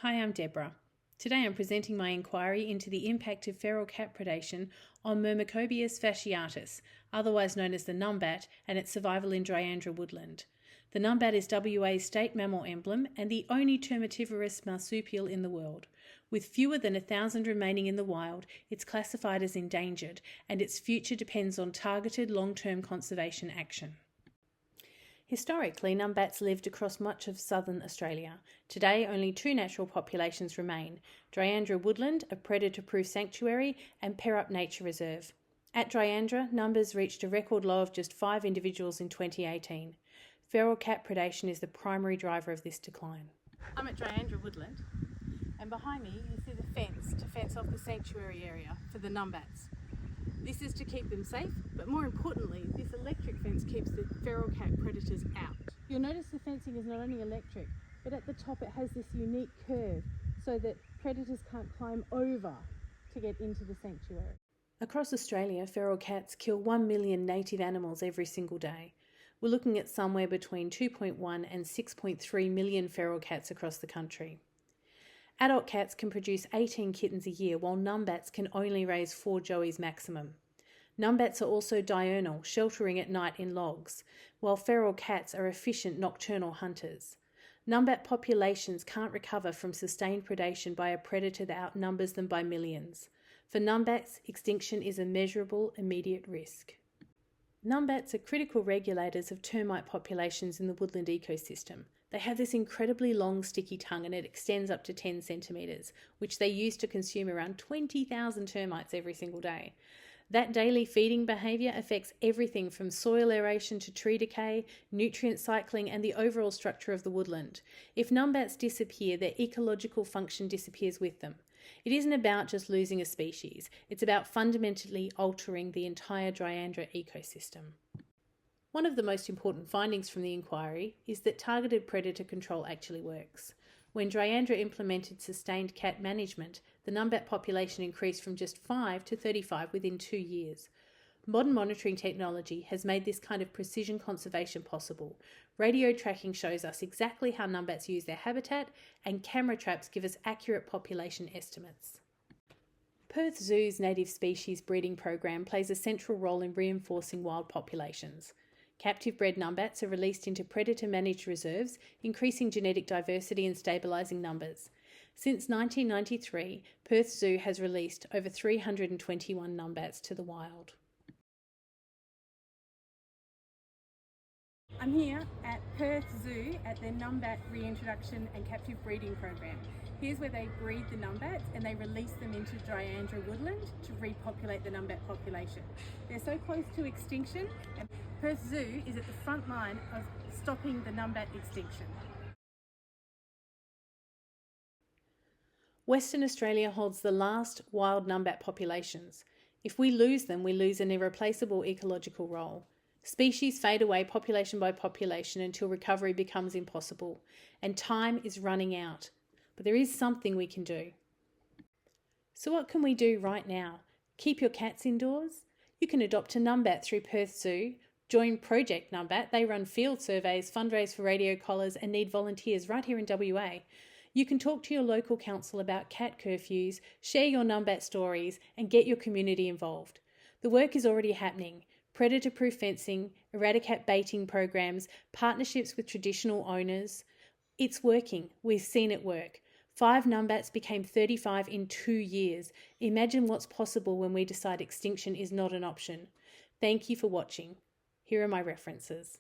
Hi, I'm Deborah. Today I'm presenting my inquiry into the impact of feral cat predation on Myrmecobius fasciatus, otherwise known as the numbat, and its survival in Dryandra woodland. The numbat is WA's state mammal emblem and the only termitivorous marsupial in the world. With fewer than 1,000 remaining in the wild, it's classified as endangered, and its future depends on targeted long-term conservation action. Historically, numbats lived across much of southern Australia. Today, only two natural populations remain: Dryandra woodland, a predator-proof sanctuary, and Perup Nature Reserve. At Dryandra, numbers reached a record low of just 5 individuals in 2018. Feral cat predation is the primary driver of this decline. I'm at Dryandra woodland, and behind me you see the fence to fence off the sanctuary area for the numbats. This is to keep them safe, but more importantly, this electric fence keeps the feral cat predators out. You'll notice the fencing is not only electric, but at the top it has this unique curve so that predators can't climb over to get into the sanctuary. Across Australia, feral cats kill 1 million native animals every single day. We're looking at somewhere between 2.1 and 6.3 million feral cats across the country. Adult cats can produce 18 kittens a year, while numbats can only raise 4 joeys maximum. Numbats are also diurnal, sheltering at night in logs, while feral cats are efficient nocturnal hunters. Numbat populations can't recover from sustained predation by a predator that outnumbers them by millions. For numbats, extinction is a measurable, immediate risk. Numbats are critical regulators of termite populations in the woodland ecosystem. They have this incredibly long, sticky tongue, and it extends up to 10 centimetres, which they use to consume around 20,000 termites every single day. That daily feeding behaviour affects everything from soil aeration to tree decay, nutrient cycling, and the overall structure of the woodland. If numbats disappear, their ecological function disappears with them. It isn't about just losing a species, it's about fundamentally altering the entire Dryandra ecosystem. One of the most important findings from the inquiry is that targeted predator control actually works. When Dryandra implemented sustained cat management, the numbat population increased from just 5 to 35 within 2 years. Modern monitoring technology has made this kind of precision conservation possible. Radio tracking shows us exactly how numbats use their habitat, and camera traps give us accurate population estimates. Perth Zoo's native species breeding program plays a central role in reinforcing wild populations. Captive bred numbats are released into predator-managed reserves, increasing genetic diversity and stabilising numbers. Since 1993, Perth Zoo has released over 321 numbats to the wild. I'm here at Perth Zoo at their numbat reintroduction and captive breeding program. Here's where they breed the numbats and they release them into Dryandra woodland to repopulate the numbat population. They're so close to extinction, and Perth Zoo is at the front line of stopping the numbat extinction. Western Australia holds the last wild numbat populations. If we lose them, we lose an irreplaceable ecological role. Species fade away population by population until recovery becomes impossible, and time is running out. But there is something we can do. So what can we do right now? Keep your cats indoors? You can adopt a numbat through Perth Zoo. Join Project Numbat. They run field surveys, fundraise for radio collars, and need volunteers right here in WA. You can talk to your local council about cat curfews, share your numbat stories, and get your community involved. The work is already happening. Predator-proof fencing, eradicate baiting programs, partnerships with traditional owners. It's working. We've seen it work. 5 numbats became 35 in 2 years. Imagine what's possible when we decide extinction is not an option. Thank you for watching. Here are my references.